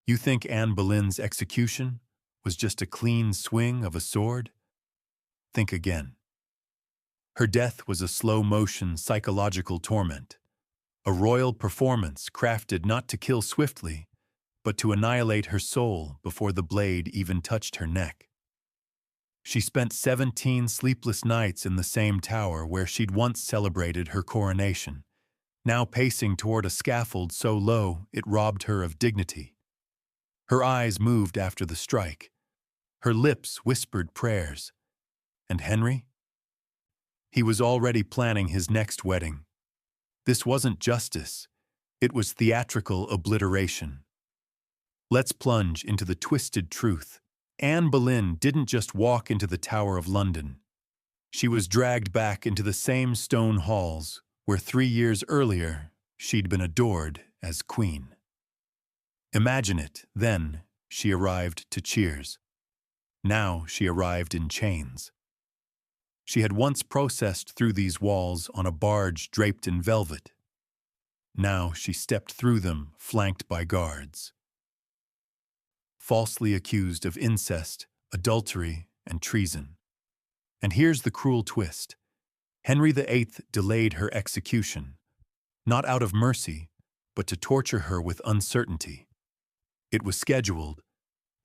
You think Anne Boleyn's execution was just a clean swing of a sword? Think again. Her death was a slow-motion psychological torment, a royal performance crafted not to kill swiftly, but to annihilate her soul before the blade even touched her neck. She spent 17 sleepless nights in the same tower where she'd once celebrated her coronation, now pacing toward a scaffold so low it robbed her of dignity. Her eyes moved after the strike. Her lips whispered prayers. And Henry? He was already planning his next wedding. This wasn't justice. It was theatrical obliteration. Let's plunge into the twisted truth. Anne Boleyn didn't just walk into the Tower of London. She was dragged back into the same stone halls where 3 years earlier she'd been adored as queen. Imagine it, then she arrived to cheers. Now she arrived in chains. She had once processed through these walls on a barge draped in velvet. Now she stepped through them flanked by guards. Falsely accused of incest, adultery, and treason. And here's the cruel twist. Henry VIII delayed her execution, not out of mercy, but to torture her with uncertainty. It was scheduled,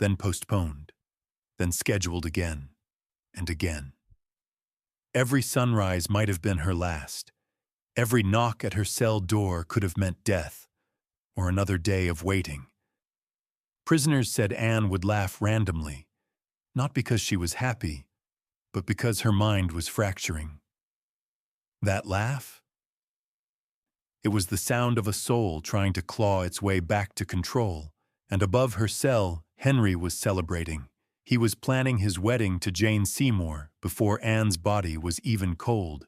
then postponed, then scheduled again and again. Every sunrise might have been her last. Every knock at her cell door could have meant death, or another day of waiting. Prisoners said Anne would laugh randomly, not because she was happy, but because her mind was fracturing. That laugh? It was the sound of a soul trying to claw its way back to control, and above her cell, Henry was celebrating. He was planning his wedding to Jane Seymour before Anne's body was even cold.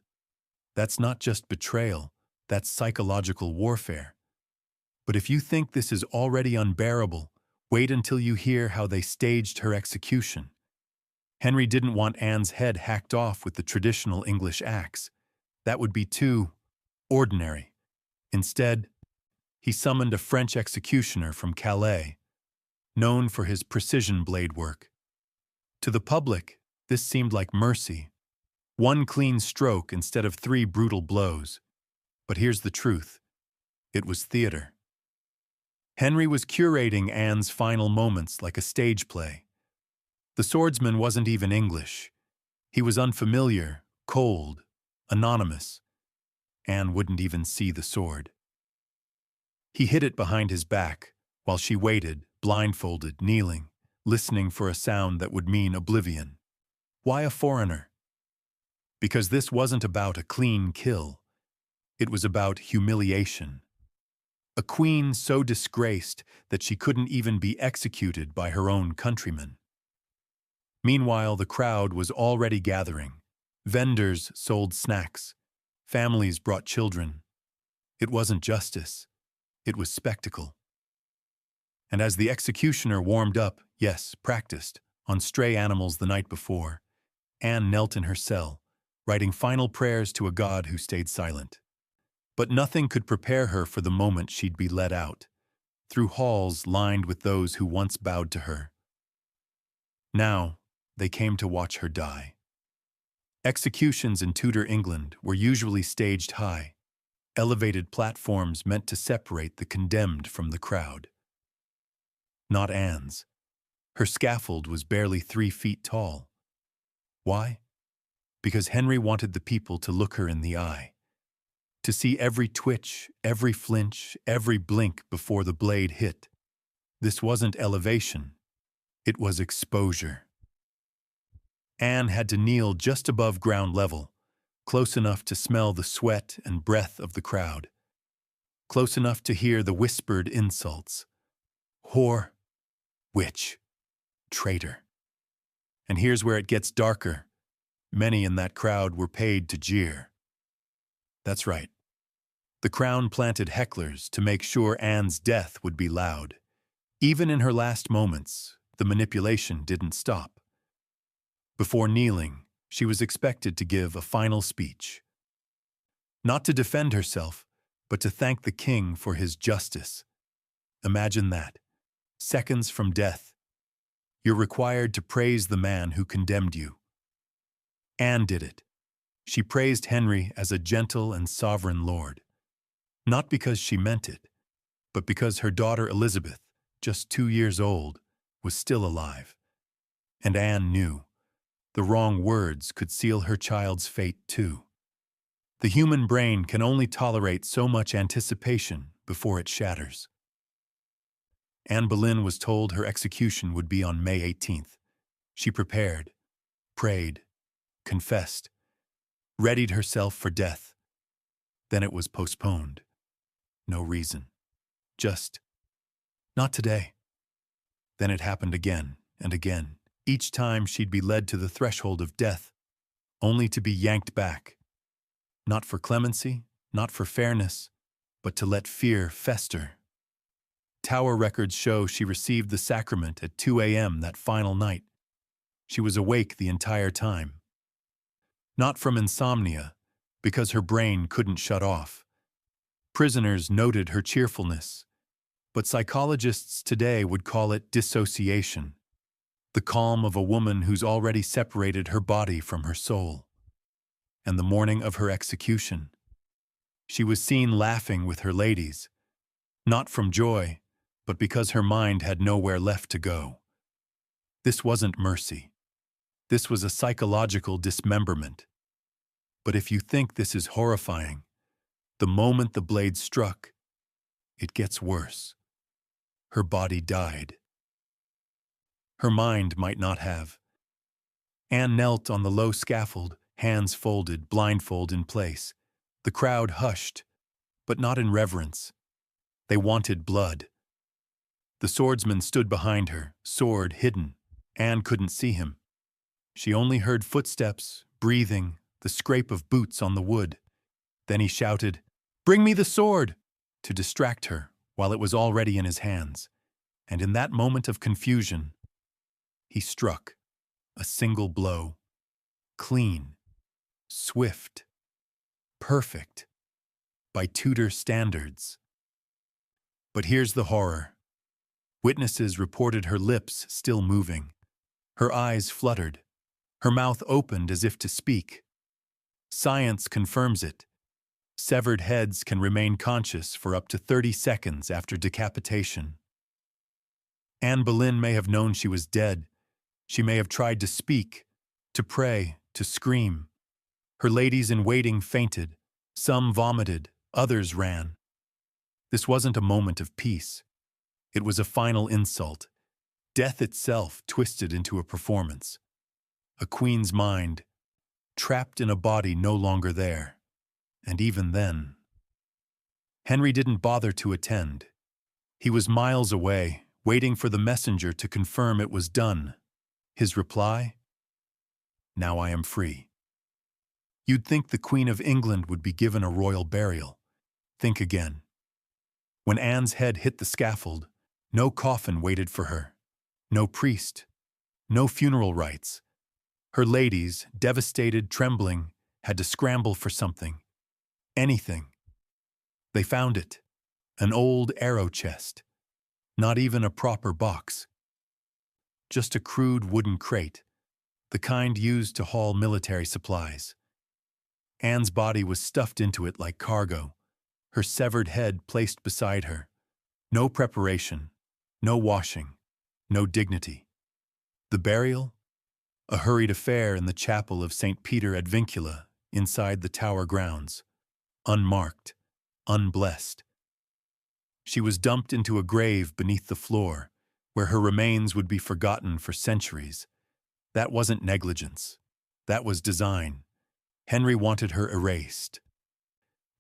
That's not just betrayal, that's psychological warfare. But if you think this is already unbearable, wait until you hear how they staged her execution. Henry didn't want Anne's head hacked off with the traditional English axe. That would be too ordinary. Instead, he summoned a French executioner from Calais, known for his precision blade work. To the public, this seemed like mercy. One clean stroke instead of 3 brutal blows. But here's the truth. It was theater. Henry was curating Anne's final moments like a stage play. The swordsman wasn't even English. He was unfamiliar, cold, anonymous. Anne wouldn't even see the sword. He hid it behind his back while she waited, blindfolded, kneeling, listening for a sound that would mean oblivion. Why a foreigner? Because this wasn't about a clean kill. It was about humiliation. A queen so disgraced that she couldn't even be executed by her own countrymen. Meanwhile, the crowd was already gathering. Vendors sold snacks. Families brought children. It wasn't justice. It was spectacle. And as the executioner warmed up, yes, practiced, on stray animals the night before, Anne knelt in her cell, writing final prayers to a God who stayed silent. But nothing could prepare her for the moment she'd be led out, through halls lined with those who once bowed to her. Now, they came to watch her die. Executions in Tudor England were usually staged high, elevated platforms meant to separate the condemned from the crowd. Not Anne's. Her scaffold was barely 3 feet tall. Why? Because Henry wanted the people to look her in the eye, to see every twitch, every flinch, every blink before the blade hit. This wasn't elevation. It was exposure. Anne had to kneel just above ground level, close enough to smell the sweat and breath of the crowd, close enough to hear the whispered insults. Whore, witch, traitor. And here's where it gets darker. Many in that crowd were paid to jeer. That's right. The crown planted hecklers to make sure Anne's death would be loud. Even in her last moments, the manipulation didn't stop. Before kneeling, she was expected to give a final speech. Not to defend herself, but to thank the king for his justice. Imagine that. seconds from death. You're required to praise the man who condemned you. Anne did it. She praised Henry as a gentle and sovereign lord. Not because she meant it, but because her daughter Elizabeth, just 2 years old, was still alive. And Anne knew the wrong words could seal her child's fate too. The human brain can only tolerate so much anticipation before it shatters. Anne Boleyn was told her execution would be on May 18th. She prepared, prayed, confessed, readied herself for death. Then it was postponed. No reason. Just, not today. Then it happened again and again. Each time she'd be led to the threshold of death, only to be yanked back. Not for clemency, not for fairness, but to let fear fester. Tower records show she received the sacrament at 2 a.m. that final night. She was awake the entire time. Not from insomnia, because her brain couldn't shut off. Prisoners noted her cheerfulness, but psychologists today would call it dissociation, the calm of a woman who's already separated her body from her soul. And the morning of her execution, she was seen laughing with her ladies, not from joy, but because her mind had nowhere left to go. This wasn't mercy. This was a psychological dismemberment. But if you think this is horrifying, the moment the blade struck, it gets worse. Her body died. Her mind might not have. Anne knelt on the low scaffold, hands folded, blindfold in place. The crowd hushed, but not in reverence. They wanted blood. The swordsman stood behind her, sword hidden. Anne couldn't see him. She only heard footsteps, breathing, the scrape of boots on the wood. Then he shouted, "Bring me the sword!" to distract her while it was already in his hands. And in that moment of confusion, he struck a single blow, clean, swift, perfect, by Tudor standards. But here's the horror. Witnesses reported her lips still moving. Her eyes fluttered. Her mouth opened as if to speak. Science confirms it. Severed heads can remain conscious for up to 30 seconds after decapitation. Anne Boleyn may have known she was dead. She may have tried to speak, to pray, to scream. Her ladies in waiting fainted. Some vomited, others ran. This wasn't a moment of peace. It was a final insult. Death itself twisted into a performance. A queen's mind, trapped in a body no longer there. And even then, Henry didn't bother to attend. He was miles away, waiting for the messenger to confirm it was done. His reply? "Now I am free." You'd think the Queen of England would be given a royal burial. Think again. When Anne's head hit the scaffold, no coffin waited for her. No priest. No funeral rites. Her ladies, devastated, trembling, had to scramble for something. Anything. They found it. An old arrow chest. Not even a proper box. Just a crude wooden crate, the kind used to haul military supplies. Anne's body was stuffed into it like cargo, her severed head placed beside her. No preparation, no washing, no dignity. The burial? A hurried affair in the chapel of St. Peter ad Vincula, inside the Tower grounds. Unmarked, unblessed. She was dumped into a grave beneath the floor, where her remains would be forgotten for centuries. That wasn't negligence. That was design. Henry wanted her erased.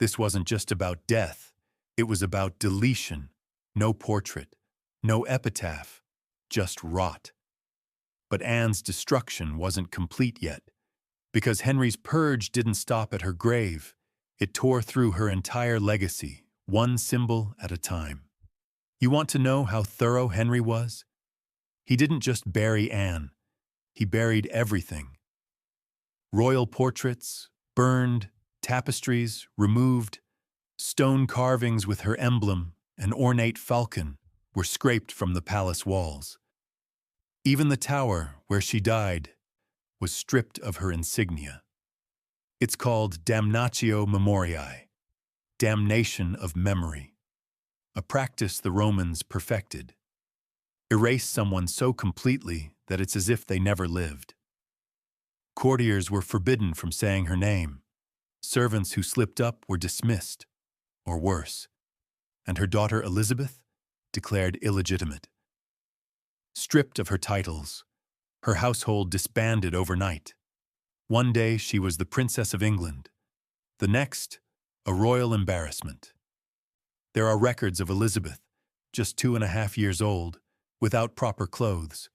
This wasn't just about death. It was about deletion. No portrait, no epitaph, just rot. But Anne's destruction wasn't complete yet, because Henry's purge didn't stop at her grave. It tore through her entire legacy, one symbol at a time. You want to know how thorough Henry was? He didn't just bury Anne. He buried everything. Royal portraits, burned, tapestries, removed, stone carvings with her emblem, an ornate falcon, were scraped from the palace walls. Even the tower where she died was stripped of her insignia. It's called damnatio memoriae, damnation of memory, a practice the Romans perfected. Erase someone so completely that it's as if they never lived. Courtiers were forbidden from saying her name. Servants who slipped up were dismissed, or worse, and her daughter Elizabeth declared illegitimate. Stripped of her titles, her household disbanded overnight. One day she was the Princess of England, the next, a royal embarrassment. There are records of Elizabeth, just 2.5 years old, without proper clothes,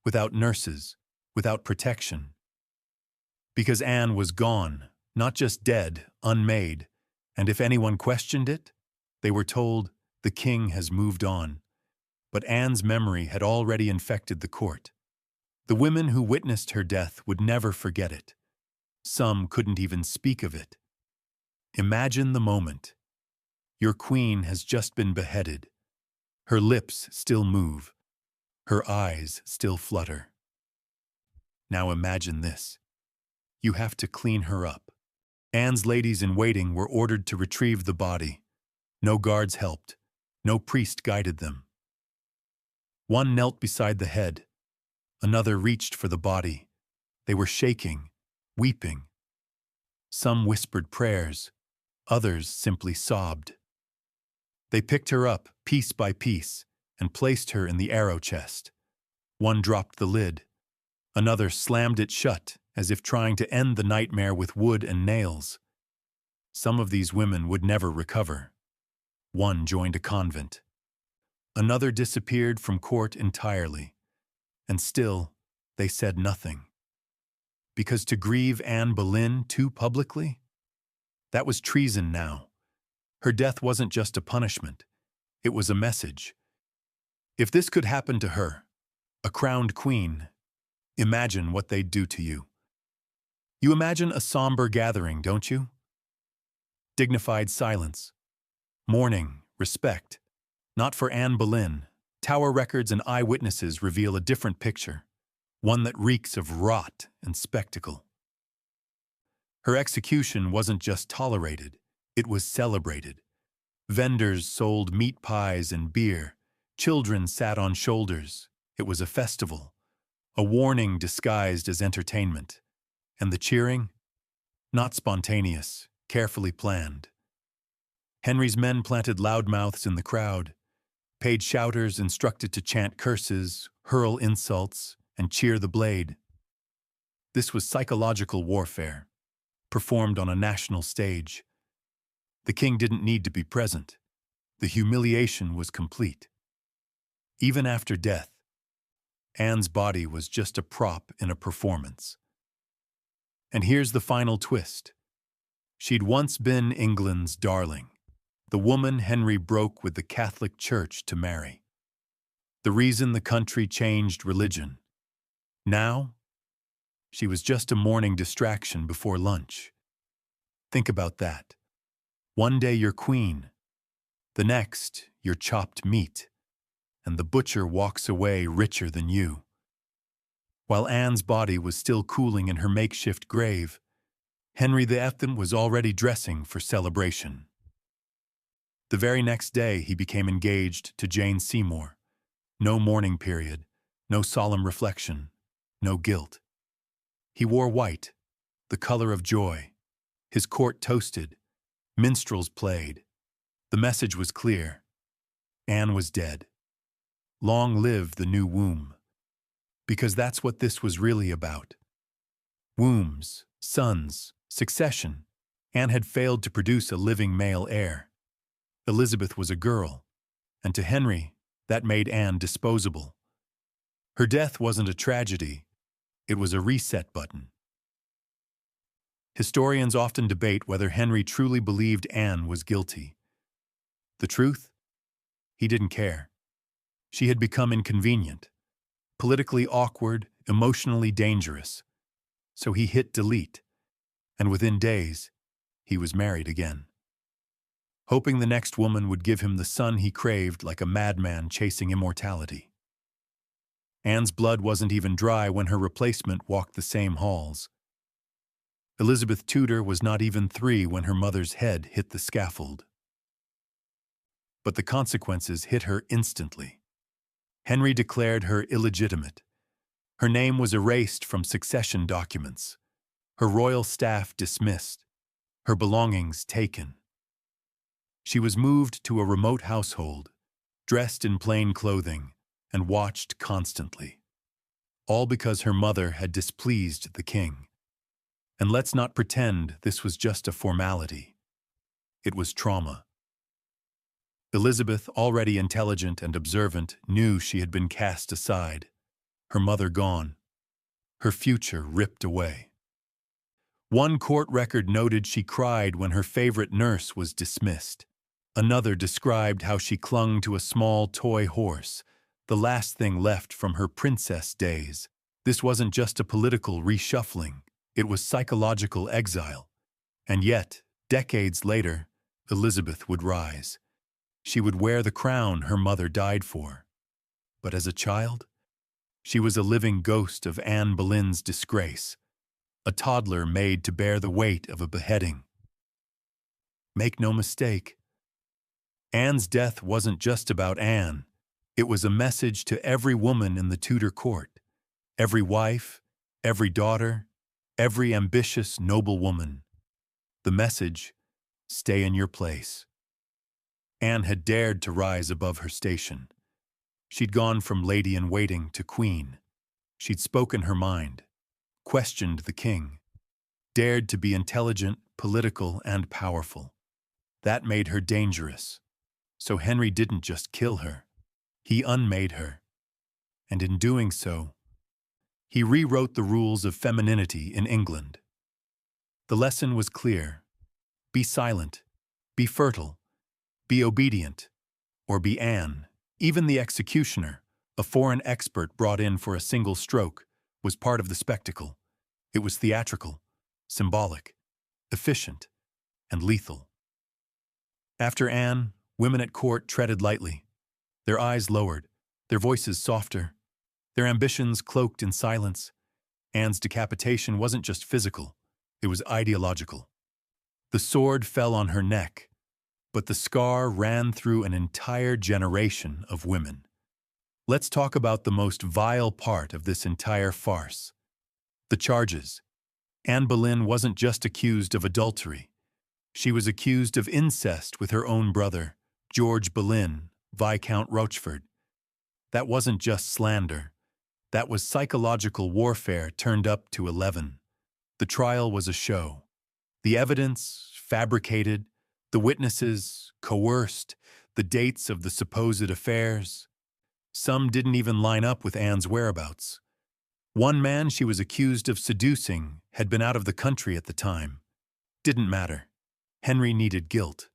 without nurses, without protection. Because Anne was gone, not just dead, unmade, and if anyone questioned it, they were told, the king has moved on. But Anne's memory had already infected the court. The women who witnessed her death would never forget it. Some couldn't even speak of it. Imagine the moment. Your queen has just been beheaded. Her lips still move. Her eyes still flutter. Now imagine this. You have to clean her up. Anne's ladies-in-waiting were ordered to retrieve the body. No guards helped. No priest guided them. One knelt beside the head. Another reached for the body. They were shaking, weeping. Some whispered prayers. Others simply sobbed. They picked her up, piece by piece, and placed her in the arrow chest. One dropped the lid. Another slammed it shut, as if trying to end the nightmare with wood and nails. Some of these women would never recover. One joined a convent. Another disappeared from court entirely. And still, they said nothing. Because to grieve Anne Boleyn too publicly? That was treason now. Her death wasn't just a punishment. It was a message. If this could happen to her, a crowned queen, imagine what they'd do to you. You imagine a somber gathering, don't you? Dignified silence. Mourning, respect. Not for Anne Boleyn. Tower records and eyewitnesses reveal a different picture, one that reeks of rot and spectacle. Her execution wasn't just tolerated, it was celebrated. Vendors sold meat pies and beer. Children sat on shoulders. It was a festival, a warning disguised as entertainment. And the cheering? Not spontaneous, carefully planned. Henry's men planted loudmouths in the crowd, paid shouters instructed to chant curses, hurl insults, and cheer the blade. This was psychological warfare, performed on a national stage. The king didn't need to be present. The humiliation was complete. Even after death, Anne's body was just a prop in a performance. And here's the final twist. She'd once been England's darling, the woman Henry broke with the Catholic Church to marry. The reason the country changed religion. Now, she was just a morning distraction before lunch. Think about that. One day you're queen, the next you're chopped meat, and the butcher walks away richer than you. While Anne's body was still cooling in her makeshift grave, Henry VIII was already dressing for celebration. The very next day he became engaged to Jane Seymour. No mourning period, no solemn reflection, no guilt. He wore white, the color of joy. His court toasted. Minstrels played. The message was clear. Anne was dead. Long live the new womb. Because that's what this was really about. Wombs, sons, succession. Anne had failed to produce a living male heir. Elizabeth was a girl, and to Henry, that made Anne disposable. Her death wasn't a tragedy, it was a reset button. Historians often debate whether Henry truly believed Anne was guilty. The truth? He didn't care. She had become inconvenient, politically awkward, emotionally dangerous. So he hit delete, and within days, he was married again. hoping the next woman would give him the son he craved like a madman chasing immortality. Anne's blood wasn't even dry when her replacement walked the same halls. Elizabeth Tudor was not even 3 when her mother's head hit the scaffold. But the consequences hit her instantly. Henry declared her illegitimate. Her name was erased from succession documents, her royal staff dismissed, her belongings taken. She was moved to a remote household, dressed in plain clothing, and watched constantly. All because her mother had displeased the king. And let's not pretend this was just a formality. It was trauma. Elizabeth, already intelligent and observant, knew she had been cast aside, her mother gone, her future ripped away. One court record noted she cried when her favorite nurse was dismissed. Another described how she clung to a small toy horse, the last thing left from her princess days. This wasn't just a political reshuffling, it was psychological exile. And yet, decades later, Elizabeth would rise. She would wear the crown her mother died for. But as a child, she was a living ghost of Anne Boleyn's disgrace, a toddler made to bear the weight of a beheading. Make no mistake, Anne's death wasn't just about Anne. It was a message to every woman in the Tudor court, every wife, every daughter, every ambitious noblewoman. The message, stay in your place. Anne had dared to rise above her station. She'd gone from lady-in-waiting to queen. She'd spoken her mind, questioned the king, dared to be intelligent, political, and powerful. That made her dangerous. So Henry didn't just kill her. He unmade her. And in doing so, he rewrote the rules of femininity in England. The lesson was clear. Be silent, be fertile, be obedient, or be Anne. Even the executioner, a foreign expert brought in for a single stroke, was part of the spectacle. It was theatrical, symbolic, efficient, and lethal. After Anne, women at court treaded lightly, their eyes lowered, their voices softer, their ambitions cloaked in silence. Anne's decapitation wasn't just physical, it was ideological. The sword fell on her neck, but the scar ran through an entire generation of women. Let's talk about the most vile part of this entire farce. The charges. Anne Boleyn wasn't just accused of adultery. She was accused of incest with her own brother, George Boleyn, Viscount Rochford. That wasn't just slander. That was psychological warfare turned up to 11. The trial was a show. The evidence, fabricated, the witnesses, coerced, the dates of the supposed affairs. Some didn't even line up with Anne's whereabouts. One man she was accused of seducing had been out of the country at the time. Didn't matter. Henry needed guilt.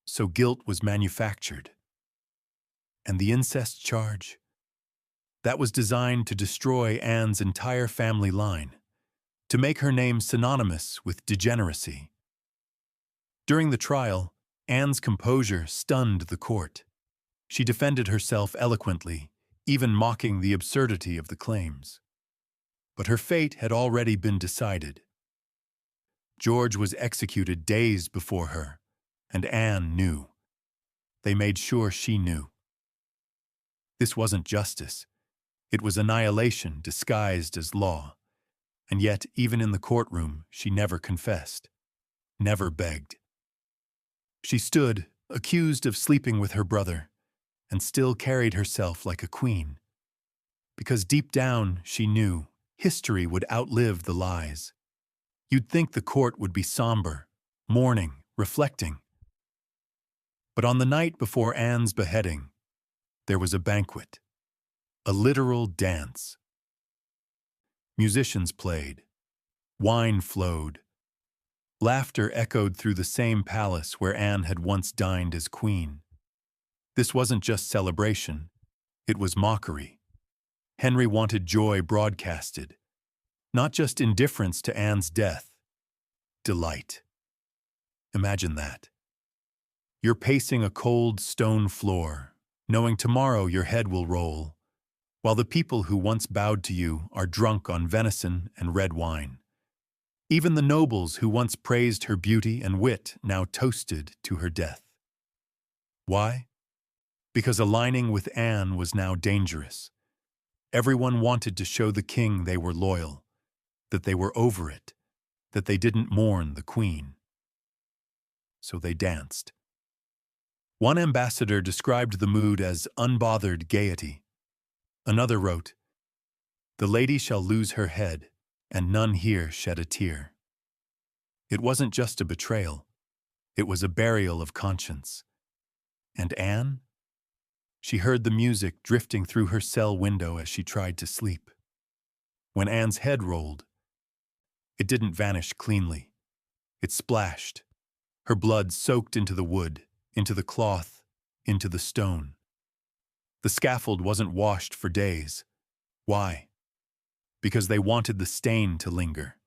So guilt was manufactured. And the incest charge? That was designed to destroy Anne's entire family line, to make her name synonymous with degeneracy. During the trial, Anne's composure stunned the court. She defended herself eloquently, even mocking the absurdity of the claims. But her fate had already been decided. George was executed days before her, and Anne knew. They made sure she knew. This wasn't justice. It was annihilation disguised as law. And yet, even in the courtroom, she never confessed, never begged. She stood, accused of sleeping with her brother, and still carried herself like a queen. Because deep down, she knew history would outlive the lies. You'd think the court would be somber, mourning, reflecting. But on the night before Anne's beheading, there was a banquet, a literal dance. Musicians played, wine flowed, laughter echoed through the same palace where Anne had once dined as queen. This wasn't just celebration, it was mockery. Henry wanted joy broadcasted, not just indifference to Anne's death, delight. Imagine that. You're pacing a cold stone floor, knowing tomorrow your head will roll, while the people who once bowed to you are drunk on venison and red wine. Even the nobles who once praised her beauty and wit now toasted to her death. Why? Because aligning with Anne was now dangerous. Everyone wanted to show the king they were loyal, that they were over it, that they didn't mourn the queen. So they danced. One ambassador described the mood as unbothered gaiety. Another wrote, "The lady shall lose her head, and none here shed a tear." It wasn't just a betrayal. It was a burial of conscience. And Anne? She heard the music drifting through her cell window as she tried to sleep. When Anne's head rolled, it didn't vanish cleanly. It splashed. Her blood soaked into the wood, into the cloth, into the stone. The scaffold wasn't washed for days. Why? Because they wanted the stain to linger.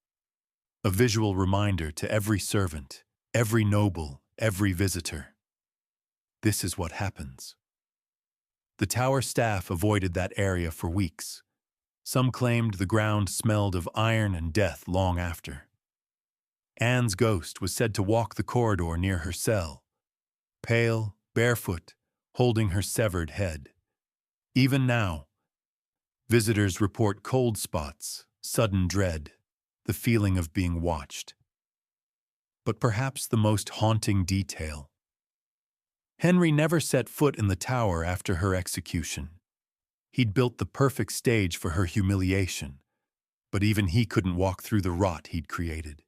A visual reminder to every servant, every noble, every visitor. This is what happens. The tower staff avoided that area for weeks. Some claimed the ground smelled of iron and death long after. Anne's ghost was said to walk the corridor near her cell, pale, barefoot, holding her severed head. Even now, visitors report cold spots, sudden dread, the feeling of being watched. But perhaps the most haunting detail. Henry never set foot in the tower after her execution. He'd built the perfect stage for her humiliation, but even he couldn't walk through the rot he'd created.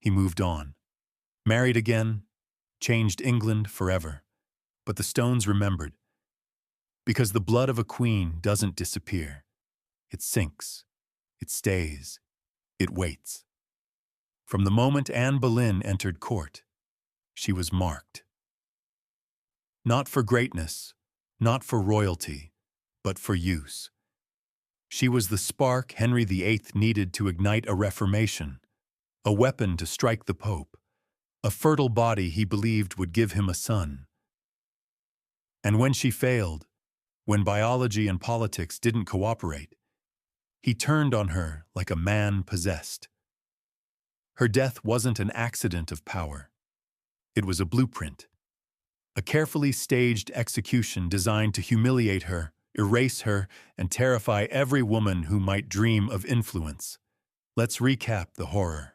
He moved on, married again, changed England forever. But the stones remembered, because the blood of a queen doesn't disappear. It sinks, it stays, it waits. From the moment Anne Boleyn entered court, she was marked. Not for greatness, not for royalty, but for use. She was the spark Henry VIII needed to ignite a reformation, a weapon to strike the Pope, a fertile body he believed would give him a son. And when she failed, when biology and politics didn't cooperate, he turned on her like a man possessed. Her death wasn't an accident of power. It was a blueprint, a carefully staged execution designed to humiliate her, erase her, and terrify every woman who might dream of influence. Let's recap the horror.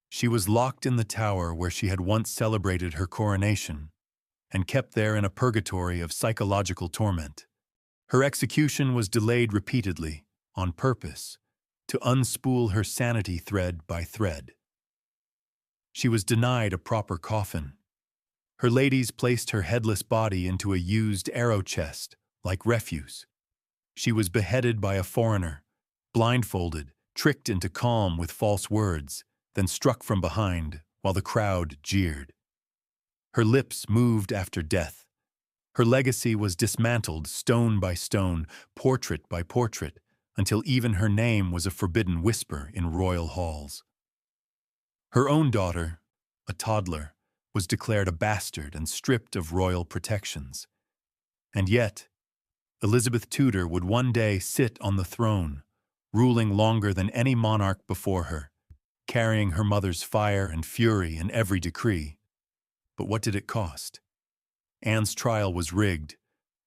She was locked in the tower where she had once celebrated her coronation, and kept there in a purgatory of psychological torment. Her execution was delayed repeatedly, on purpose, to unspool her sanity thread by thread. She was denied a proper coffin. Her ladies placed her headless body into a used arrow chest, like refuse. She was beheaded by a foreigner, blindfolded, tricked into calm with false words, then struck from behind while the crowd jeered. Her lips moved after death. Her legacy was dismantled stone by stone, portrait by portrait, until even her name was a forbidden whisper in royal halls. Her own daughter, a toddler, was declared a bastard and stripped of royal protections. And yet, Elizabeth Tudor would one day sit on the throne, ruling longer than any monarch before her, carrying her mother's fire and fury in every decree. But what did it cost? Anne's trial was rigged.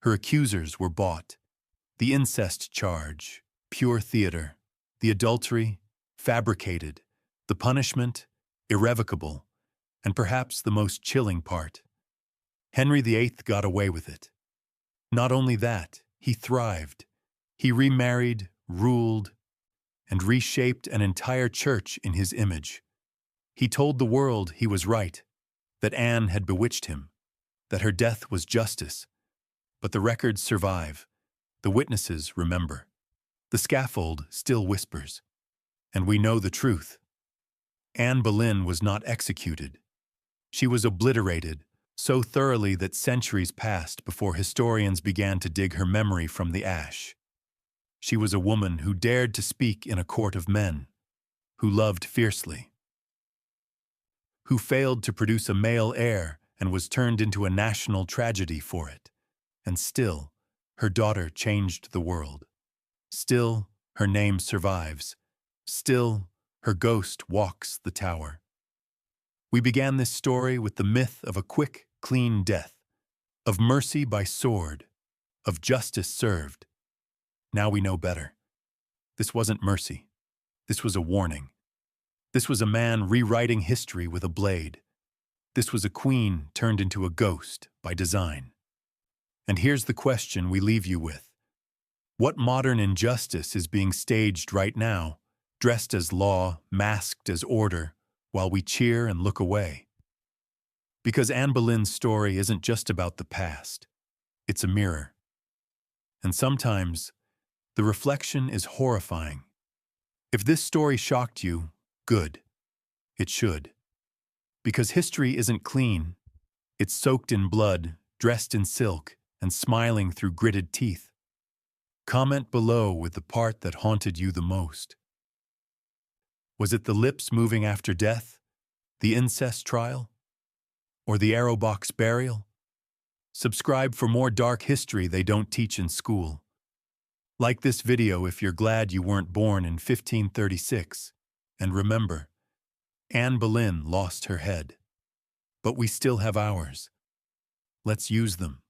Her accusers were bought. The incest charge, pure theater. The adultery, fabricated. The punishment, irrevocable. And perhaps the most chilling part, Henry VIII got away with it. Not only that, he thrived. He remarried, ruled, and reshaped an entire church in his image. He told the world he was right, that Anne had bewitched him, that her death was justice. But the records survive. The witnesses remember. The scaffold still whispers. And we know the truth. Anne Boleyn was not executed. She was obliterated so thoroughly that centuries passed before historians began to dig her memory from the ash. She was a woman who dared to speak in a court of men, who loved fiercely, who failed to produce a male heir and was turned into a national tragedy for it. And still, her daughter changed the world. Still, her name survives. Still, her ghost walks the tower. We began this story with the myth of a quick, clean death, of mercy by sword, of justice served. Now we know better. This wasn't mercy. This was a warning. This was a man rewriting history with a blade. This was a queen turned into a ghost by design. And here's the question we leave you with. What modern injustice is being staged right now, dressed as law, masked as order, while we cheer and look away? Because Anne Boleyn's story isn't just about the past. It's a mirror. And sometimes, the reflection is horrifying. If this story shocked you, good. It should. Because history isn't clean. It's soaked in blood, dressed in silk, and smiling through gritted teeth. Comment below with the part that haunted you the most. Was it the lips moving after death, the incest trial, or the arrow box burial? Subscribe for more dark history they don't teach in school. Like this video if you're glad you weren't born in 1536. And remember, Anne Boleyn lost her head. But we still have ours. Let's use them.